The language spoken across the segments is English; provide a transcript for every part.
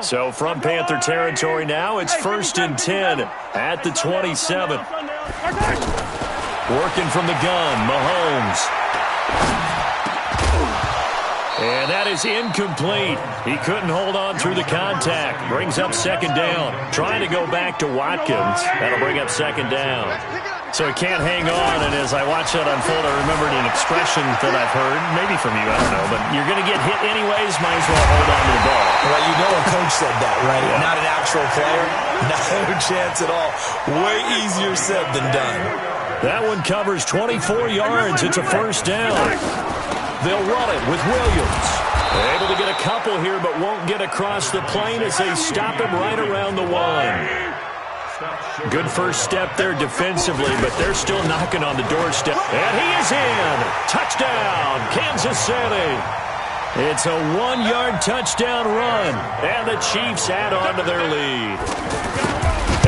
So from Panther territory now, it's 1st and 10 at the 27. Working from the gun, Mahomes. And that is incomplete. He couldn't hold on through the contact. Brings up 2nd down. Trying to go back to Watkins. That'll bring up 2nd down. So he can't hang on, and as I watch that unfold, I remembered an expression that I've heard, maybe from you, I don't know, but you're going to get hit anyways, might as well hold on to the ball. Well, you know a coach said that, right? Yeah. Not an actual player. No chance at all. Way easier said than done. That one covers 24 yards. It's a 1st down. They'll run it with Williams. Able to get a couple here, but won't get across the plane as they stop him right around the 1. Good first step there defensively, but they're still knocking on the doorstep. And he is in. Touchdown, Kansas City. It's a 1-yard touchdown run, and the Chiefs add on to their lead.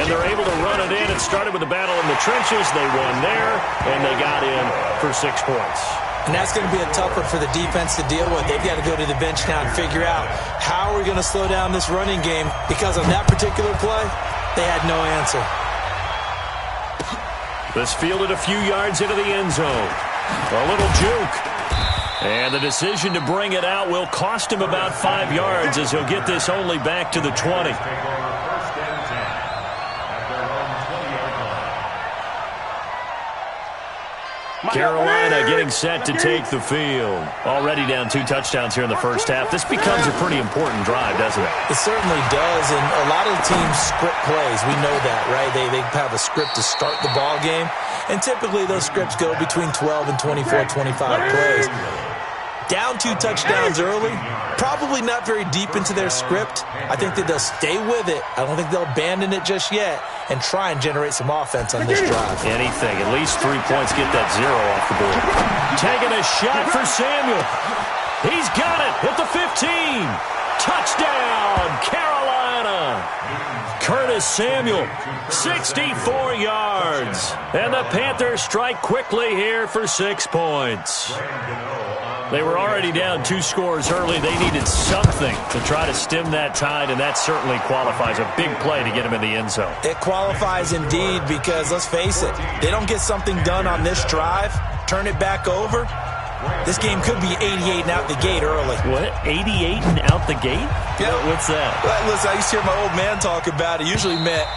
And they're able to run it in. It started with a battle in the trenches. They won there, and they got in for 6 points. And that's going to be a tough one for the defense to deal with. They've got to go to the bench now and figure out how are we going to slow down this running game, because on that particular play, they had no answer. This fielded a few yards into the end zone. A little juke. And the decision to bring it out will cost him about 5 yards, as he'll get this only back to the 20. Carolina getting set to take the field. Already down 2 touchdowns here in the first half. This becomes a pretty important drive, doesn't it? It certainly does, and a lot of the teams script plays. We know that, right? They have a script to start the ball game, and typically those scripts go between 12 and 24, 25 plays. Down 2 touchdowns early, probably not very deep into their script. I think that they'll stay with it. I don't think they'll abandon it just yet and try and generate some offense on this drive. Anything. At least 3 points, get that 0 off the board. Taking a shot for Samuel. He's got it at the 15. Touchdown, Carolina. Curtis Samuel, 64 yards. And the Panthers strike quickly here for 6 points. They were already down 2 scores early. They needed something to try to stem that tide, and that certainly qualifies. A big play to get him in the end zone. It qualifies indeed, because let's face it, they don't get something done on this drive, turn it back over, this game could be 88 and out the gate early. What? 88 and out the gate? Yeah. What's that? Well, listen, I used to hear my old man talk about it. Usually meant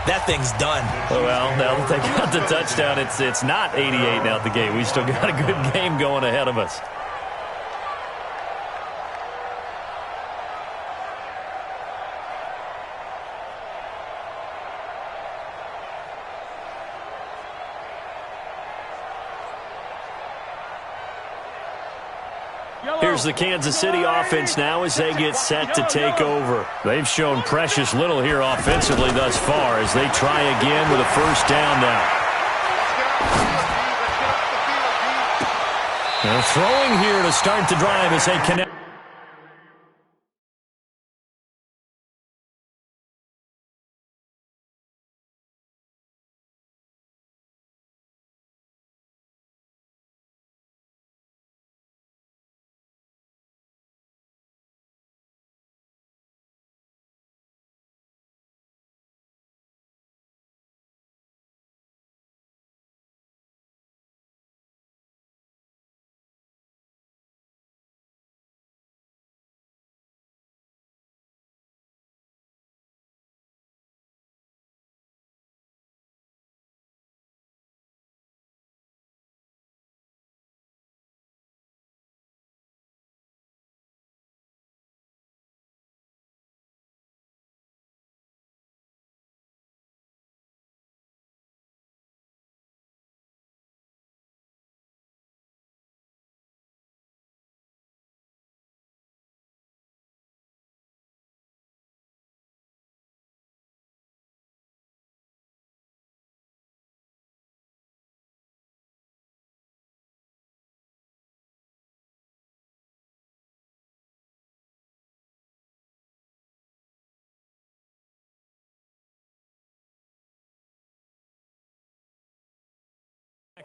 that thing's done. Well, now that they got the touchdown, it's not 88 and out the gate. We still got a good game going ahead of us. Here's the Kansas City offense now as they get set to take over. They've shown precious little here offensively thus far as they try again with a 1st down now. They're throwing here to start the drive as they connect.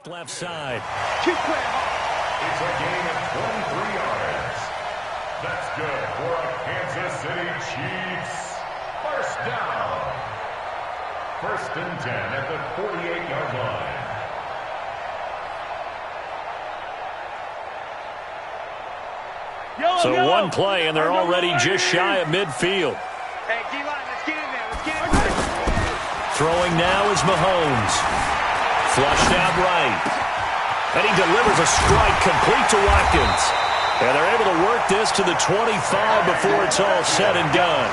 Left side. It's a gain of 23 yards. That's good for a Kansas City Chiefs. First down. 1st and 10 at the 48-yard line. So one play, and they're already just shy of midfield. Hey, D-line, let's get in there. Let's get in there. Throwing now is Mahomes. Flushed out right. And he delivers a strike complete to Watkins. And they're able to work this to the 25 before it's all said and done.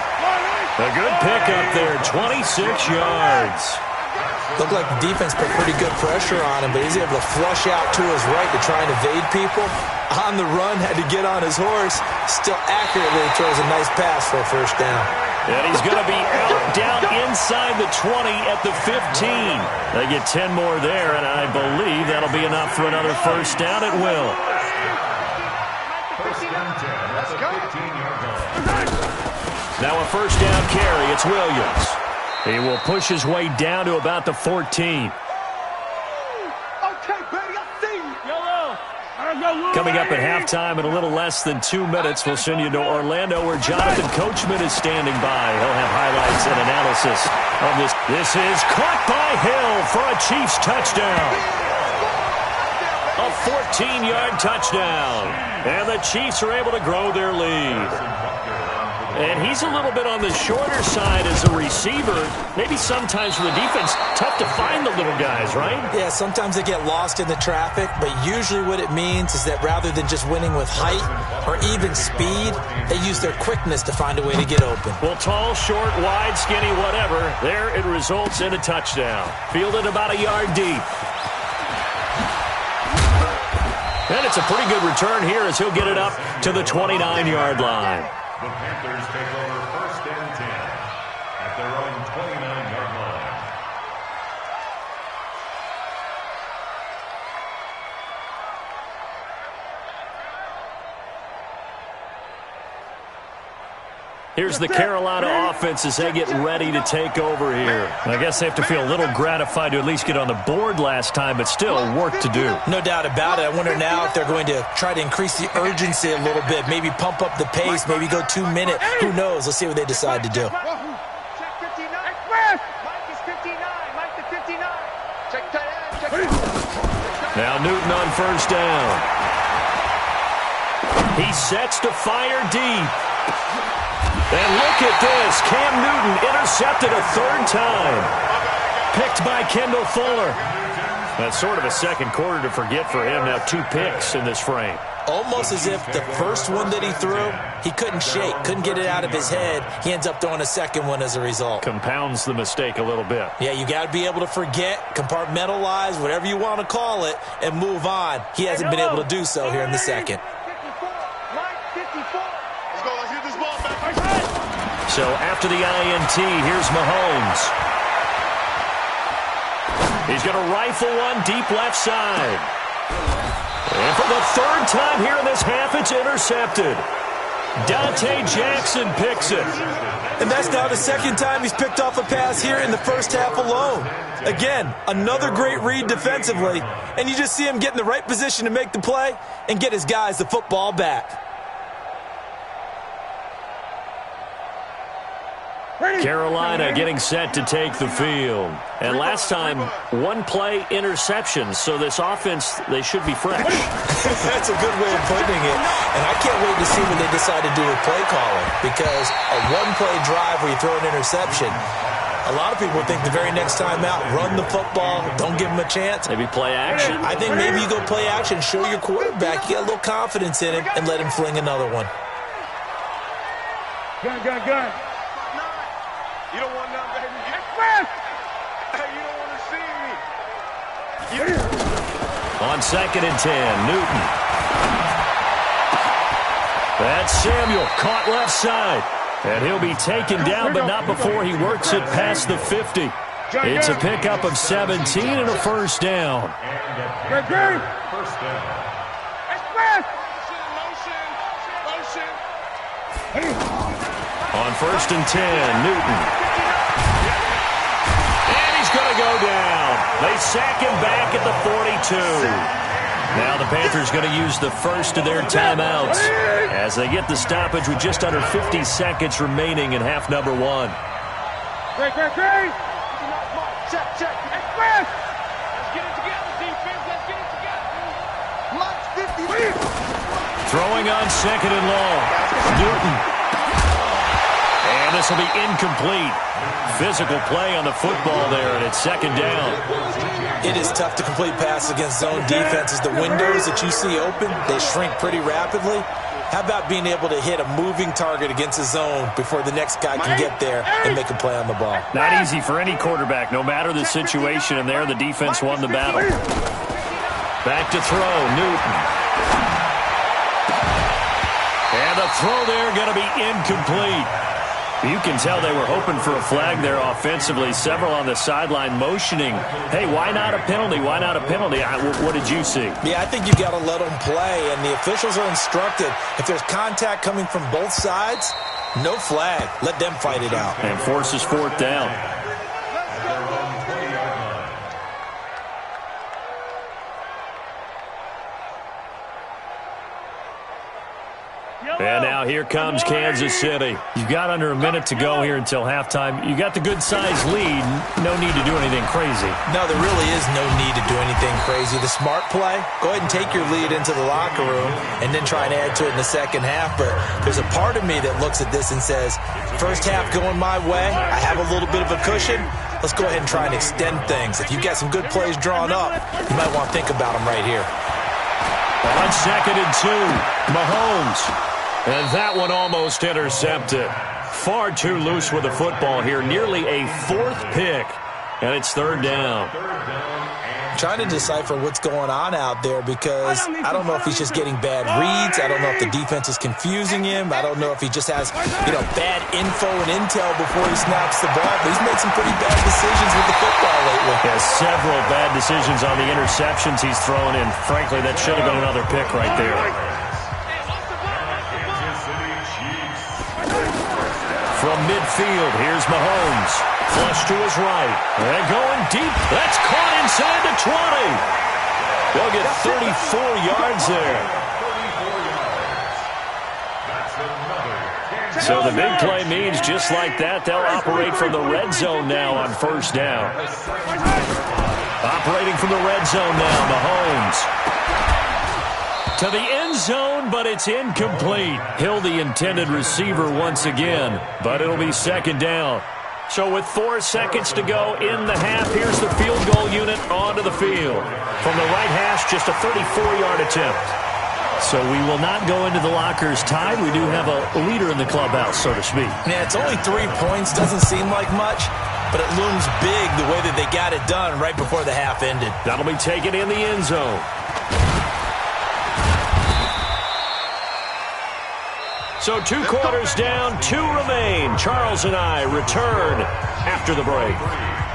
A good pickup there, 26 yards. Looked like the defense put pretty good pressure on him, but he's able to flush out to his right to try and evade people. On the run, had to get on his horse. Still accurately throws a nice pass for a first down. And he's going to be out down inside the 20 at the 15. They get 10 more there, and I believe that'll be enough for another first down at will. 1st and 10 at the 15-yard line. Now a first down carry. It's Williams. He will push his way down to about the 14. Okay, baby, I see you. Coming up at halftime in a little less than 2 minutes, we'll send you to Orlando where Jonathan Coachman is standing by. He'll have highlights and analysis of this. This is caught by Hill for a Chiefs touchdown. A 14-yard touchdown. And the Chiefs are able to grow their lead. And he's a little bit on the shorter side as a receiver. Maybe sometimes for the defense, tough to find the little guys, right? Yeah, sometimes they get lost in the traffic, but usually what it means is that rather than just winning with height or even speed, they use their quickness to find a way to get open. Well, tall, short, wide, skinny, whatever, there it results in a touchdown. Fielded about a yard deep. And it's a pretty good return here as he'll get it up to the 29-yard line. The Panthers take over 1st and 10 at their own 29-yard line. Here's the Carolina offense as they get ready to take over here. I guess they have to feel a little gratified to at least get on the board last time, but still work to do. No doubt about it. I wonder now if they're going to try to increase the urgency a little bit, maybe pump up the pace, maybe go 2 minutes. Who knows? Let's see what they decide to do. Check 59. Mike is 59. Mike the 59. Check tight end. Check tight end. Now Newton on first down. He sets to fire deep. And look at this. Cam Newton intercepted a 3rd time. Picked by Kendall Fuller. That's sort of a second quarter to forget for him. Now 2 picks in this frame. Almost as if the first one that he threw, he couldn't shake, couldn't get it out of his head. He ends up throwing a second one as a result. Compounds the mistake a little bit. Yeah, you got to be able to forget, compartmentalize, whatever you want to call it, and move on. He hasn't been able to do so here in the second. So after the INT, here's Mahomes. He's going to rifle one deep left side. And for the 3rd time here in this half, it's intercepted. Dante Jackson picks it. And that's now the 2nd time he's picked off a pass here in the first half alone. Again, another great read defensively. And you just see him get in the right position to make the play and get his guys the football back. Carolina getting set to take the field. And last time, 1-play interception. So this offense, they should be fresh. That's a good way of putting it. And I can't wait to see what they decide to do with play calling. Because a 1-play drive where you throw an interception, a lot of people think the very next time out, run the football, don't give him a chance. Maybe play action. I think maybe you go play action, show your quarterback, you get a little confidence in him, and let him fling another one. Gun. You don't want none, baby. Hey, you don't want to see me. On 2nd and 10, Newton. That's Samuel, caught left side. And he'll be taken down, but not before he works it past the 50. It's a pickup of 17 and a first down. First down. On 1st and 10, Newton. And he's going to go down. They sack him back at the 42. Now the Panthers going to use the first of their timeouts as they get the stoppage with just under 50 seconds remaining in half number one. Great. Check. Hey, Chris! Let's get it together, defense. Let's get it together. March 50. Throwing on second and long. Newton. And this will be incomplete. Physical play on the football there, and it's second down. It is tough to complete passes against zone defenses. The windows that you see open, they shrink pretty rapidly. How about being able to hit a moving target against a zone before the next guy can get there and make a play on the ball? Not easy for any quarterback, no matter the situation, and there the defense won the battle. Back to throw, Newton. And the throw there going to be incomplete. You can tell they were hoping for a flag there offensively. Several on the sideline motioning, hey, why not a penalty? Why not a penalty? What did you see? Yeah, I think you got to let them play, and the officials are instructed. If there's contact coming from both sides, no flag. Let them fight it out. And forces fourth down. And now here comes Kansas City. You've got under a minute to go here until halftime. You got the good-sized lead. No need to do anything crazy. No, there really is no need to do anything crazy. The smart play, go ahead and take your lead into the locker room and then try and add to it in the second half. But there's a part of me that looks at this and says, first half going my way, I have a little bit of a cushion. Let's go ahead and try and extend things. If you've got some good plays drawn up, you might want to think about them right here. On second and two, Mahomes. And that one almost intercepted. Far too loose with the football here. Nearly a fourth pick. And it's third down. Trying to decipher what's going on out there because I don't know if he's just getting bad reads. I don't know if the defense is confusing him. I don't know if he just has, bad info and intel before he snaps the ball. But he's made some pretty bad decisions with the football lately. Has several bad decisions on the interceptions he's thrown in. Frankly, that should have been another pick right there. From midfield, here's Mahomes. Flush to his right. And going deep. That's caught inside the 20. They'll get 34 yards there. So the big play means just like that, they'll operate from the red zone now on first down. Operating from the red zone now, Mahomes. To the end zone, but it's incomplete. Hill, the intended receiver once again, but it'll be second down. So with 4 seconds to go in the half, here's the field goal unit onto the field. From the right hash, just a 34-yard attempt. So we will not go into the lockers tied. We do have a leader in the clubhouse, so to speak. Yeah, it's only 3 points. Doesn't seem like much, but it looms big the way that they got it done right before the half ended. That'll be taken in the end zone. So 2 quarters down, 2 remain. Charles and I return after the break.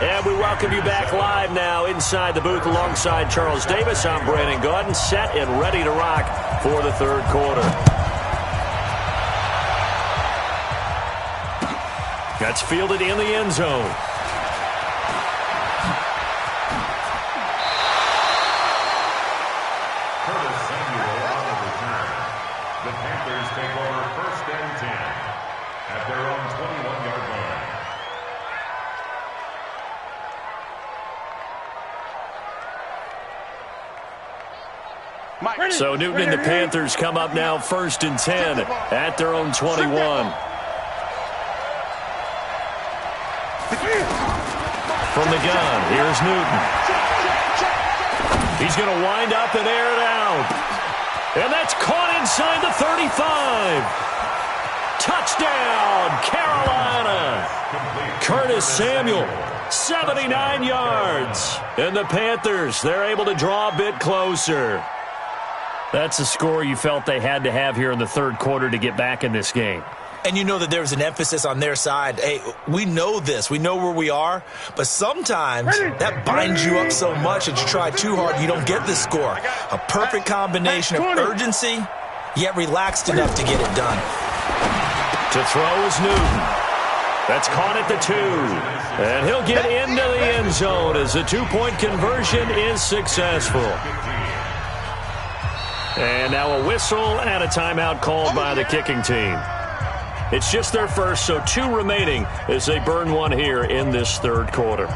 And we welcome you back live now inside the booth alongside Charles Davis. I'm Brandon Gaudin, set and ready to rock for the third quarter. That's fielded in the end zone. So Newton and the Panthers come up now first and 10 at their own 21. From the gun, here's Newton. He's going to wind up and air it out. And that's caught inside the 35. Touchdown, Carolina. Curtis Samuel, 79 yards. And the Panthers, they're able to draw a bit closer. That's a score you felt they had to have here in the third quarter to get back in this game. And you know that there's an emphasis on their side. Hey, we know this. We know where we are. But sometimes that binds you up so much that you try too hard, you don't get the score. A perfect combination of urgency, yet relaxed enough to get it done. To throw is Newton. That's caught at the 2. And he'll get into the end zone as the 2-point conversion is successful. And now a whistle and a timeout called by the kicking team. It's just their first, so 2 remaining as they burn one here in this third quarter.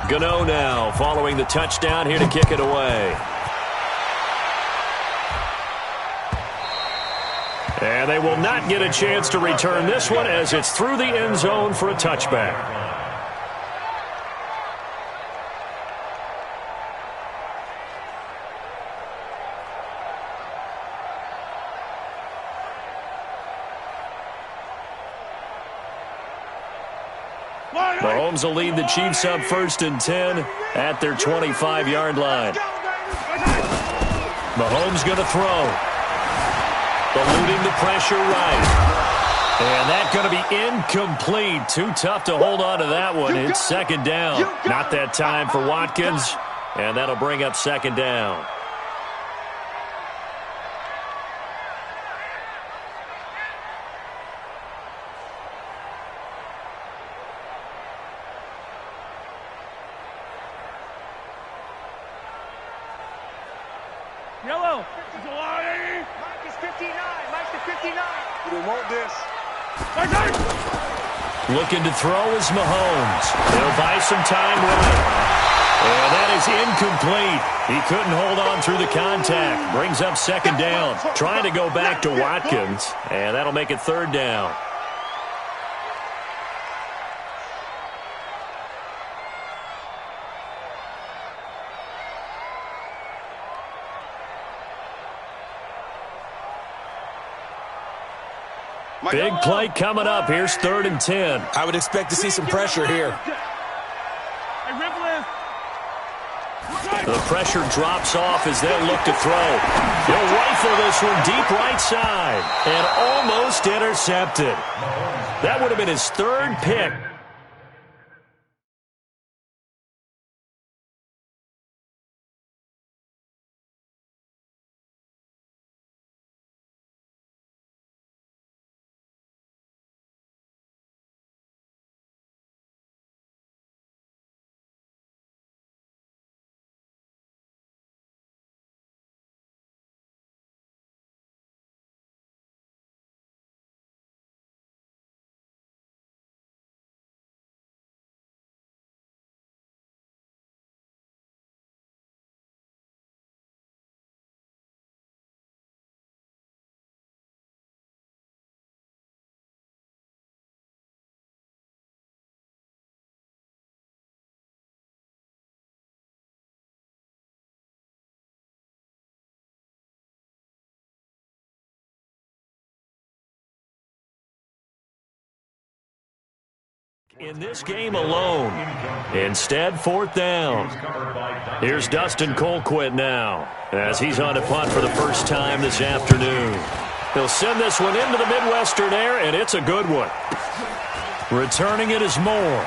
Gano now following the touchdown here to kick it away. And they will not get a chance to return this one as it's through the end zone for a touchback. Mahomes will lead the Chiefs up 1st and 10 at their 25-yard line. Mahomes going to throw. Eluding the pressure right. And that's going to be incomplete. Too tough to hold on to that one. It's 2nd down. Not that time for Watkins. And that'll bring up 2nd down. Yellow. Mike is 59. Mike's the 59. You don't want this. Looking to throw is Mahomes. He'll buy some time right. And that is incomplete. He couldn't hold on through the contact. Brings up 2nd down. Trying to go back to Watkins. And that'll make it 3rd down. Big play coming up. Here's 3rd and 10. I would expect to see some pressure here. The pressure drops off as they'll look to throw. He'll rifle this one deep right side and almost intercepted. That would have been his 3rd pick. In this game alone. Instead, 4th down. Here's Dustin Colquitt now as he's on to punt for the first time this afternoon. He'll send this one into the Midwestern air, and it's a good one. Returning it is Moore.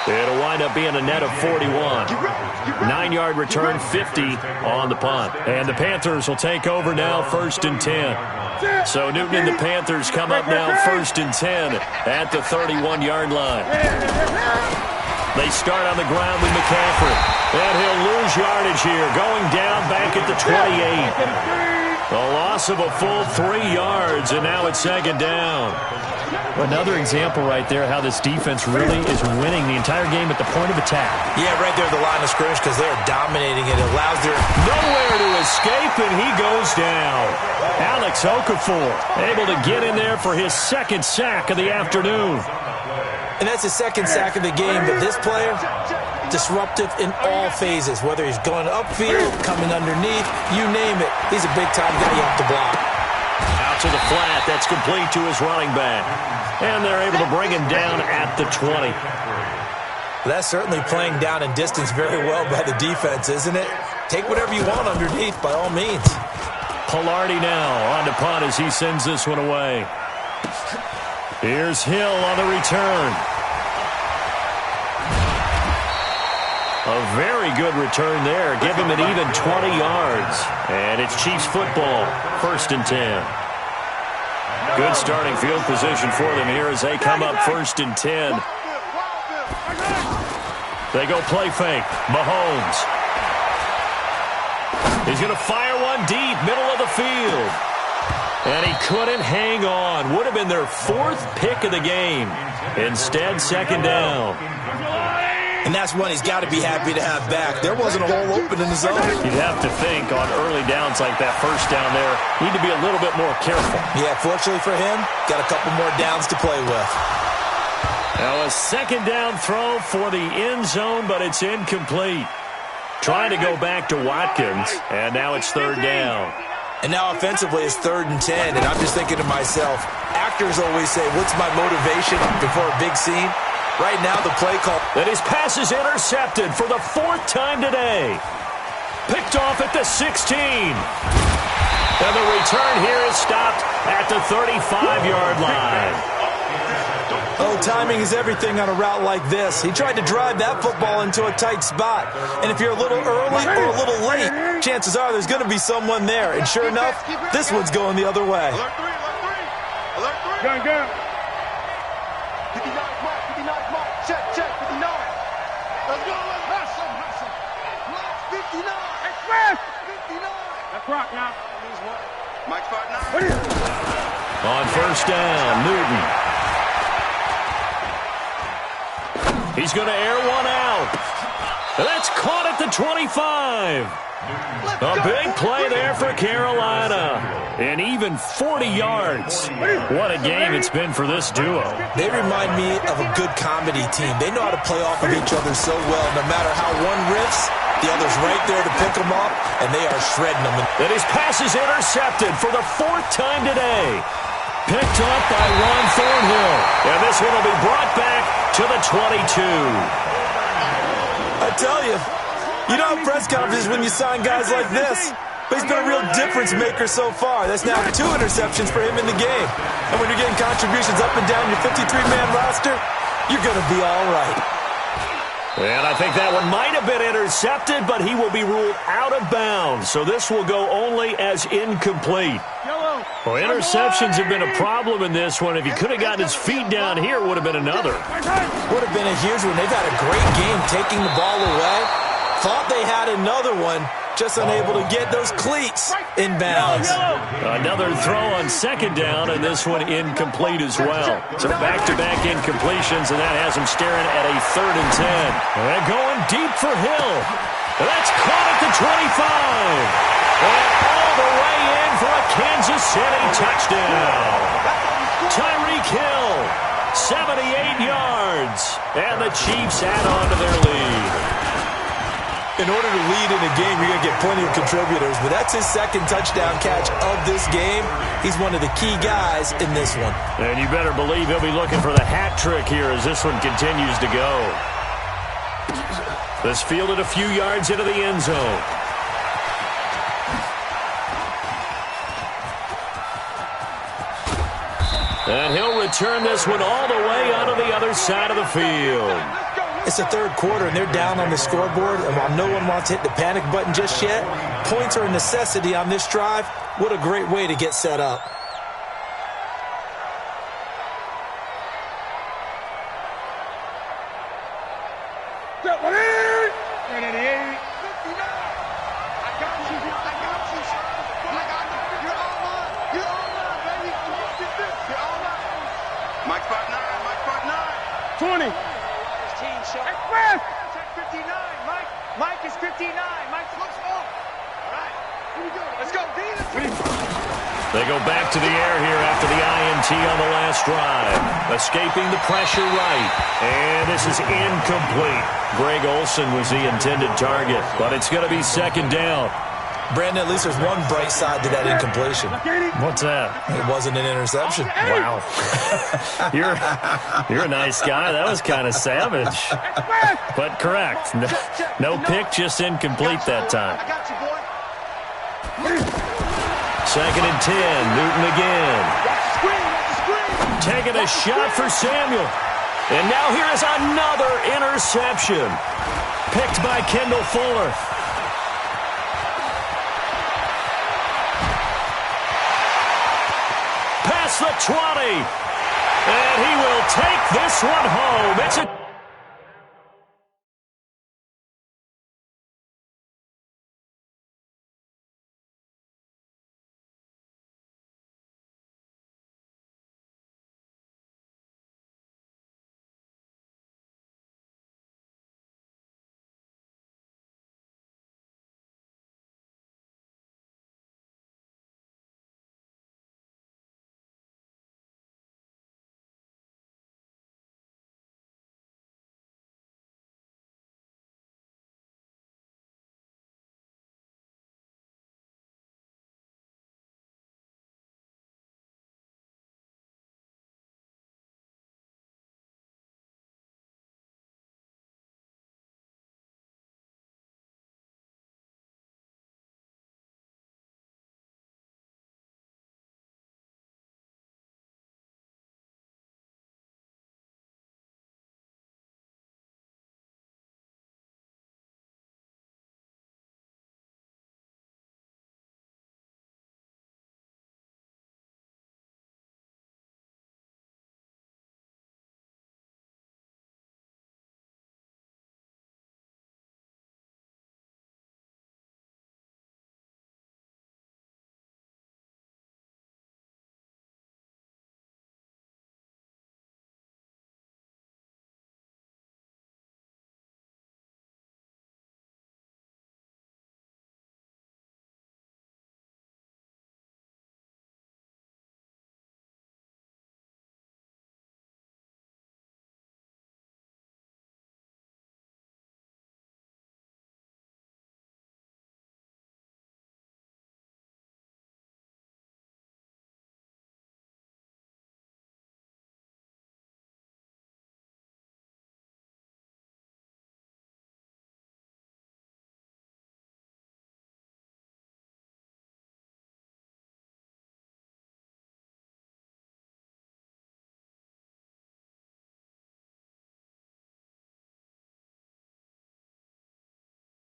It'll wind up being a net of 41. 9-yard return, 50 on the punt. And the Panthers will take over now, 1st and 10. So Newton and the Panthers come up now 1st and 10 at the 31-yard line. They start on the ground with McCaffrey. And he'll lose yardage here, going down back at the 28. A loss of a full 3 yards, and now it's 2nd down. Another example right there how this defense really is winning the entire game at the point of attack. Yeah, right there at the line of scrimmage because they're dominating it. It allows their... Nowhere to escape, and he goes down. Alex Okafor able to get in there for his 2nd sack of the afternoon. And that's his 2nd sack of the game, but this player, disruptive in all phases, whether he's going upfield, coming underneath, you name it. He's a big-time guy you have to block. Out to the flat. That's complete to his running back. And they're able to bring him down at the 20. That's certainly playing down in distance very well by the defense, isn't it? take whatever you want underneath by all means. Pilardi now on to punt as he sends this one away. Here's Hill on the return. A very good return there. Give him an even 20 yards. And it's Chiefs football, 1st and 10. Good starting field position for them here as they come up 1st and 10. They go play fake. Mahomes. He's going to fire one deep, middle of the field. And he couldn't hang on. Would have been their 4th pick of the game. Instead, 2nd down. And that's one he's got to be happy to have back. There wasn't a hole open in the zone. You'd have to think on early downs like that, 1st down there, need to be a little bit more careful. Yeah, fortunately for him, got a couple more downs to play with. Now a 2nd down throw for the end zone, but it's incomplete. Trying to go back to Watkins, and now it's 3rd down. And now offensively it's 3rd and 10, and I'm just thinking to myself, actors always say, what's my motivation before a big scene? Right now the play call. And his pass is intercepted for the 4th time today. Picked off at the 16. And the return here is stopped at the 35-yard line. Oh, timing is everything on a route like this. He tried to drive that football into a tight spot. And if you're a little early or a little late, chances are there's going to be someone there. And sure enough, this one's going the other way. Alert 3, alert 3. Alert 3. Go. 59, mark, 59, mark. Check, 59. Let's go, let's hustle. 59. Express. 59. That's rock now. Mike 59. On 1st down, Newton. He's going to air one out. That's caught at the 25. A big play there for Carolina. And even 40 yards. What a game it's been for this duo. They remind me of a good comedy team. They know how to play off of each other so well. No matter how one riffs, the other's right there to pick them up, and they are shredding them. And his pass is intercepted for the 4th time today. Picked up by Ron Thornhill. And this one will be brought back to the 22. I tell you, you don't have press conferences when you sign guys like this. But he's been a real difference maker so far. That's now 2 interceptions for him in the game. And when you're getting contributions up and down your 53-man roster, you're going to be all right. And I think that one might have been intercepted, but he will be ruled out of bounds. So this will go only as incomplete. Well, interceptions have been a problem in this one. If he could have gotten his feet down here, it would have been another. Would have been a huge one. They've had a great game taking the ball away. Thought they had another one, just unable to get those cleats in bounds. Another throw on 2nd down, and this one incomplete as well. So back-to-back incompletions, and that has him staring at a 3rd and 10. And going deep for Hill. That's caught at the 25. And all the way in for a Kansas City touchdown. Tyreek Hill, 78 yards. And the Chiefs add on to their lead. In order to lead in a game, you're going to get plenty of contributors, but that's his 2nd touchdown catch of this game. He's one of the key guys in this one. And you better believe he'll be looking for the hat trick here as this one continues to go. This fielded a few yards into the end zone. And he'll return this one all the way onto the other side of the field. It's the 3rd quarter, and they're down on the scoreboard. And while no one wants to hit the panic button just yet, points are a necessity on this drive. What a great way to get set up. Mike 59, 20. Express! 59, Mike is 59. Mike, looks off. All right, here we go. Let's go, They go back to the air here after the INT on the last drive. Escaping the pressure right. And this is incomplete. Greg Olsen was the intended target, but it's going to be 2nd down. Brandon, at least there's one bright side to that incompletion. What's that? It wasn't an interception. Wow. You're a nice guy. That was kind of savage. But correct. No pick, just incomplete that time. I got you, boy. 2nd and 10. Newton again. Taking a shot for Samuel. And now here is another interception. Picked by Kendall Fuller. Past the 20. And he will take this one home. It's a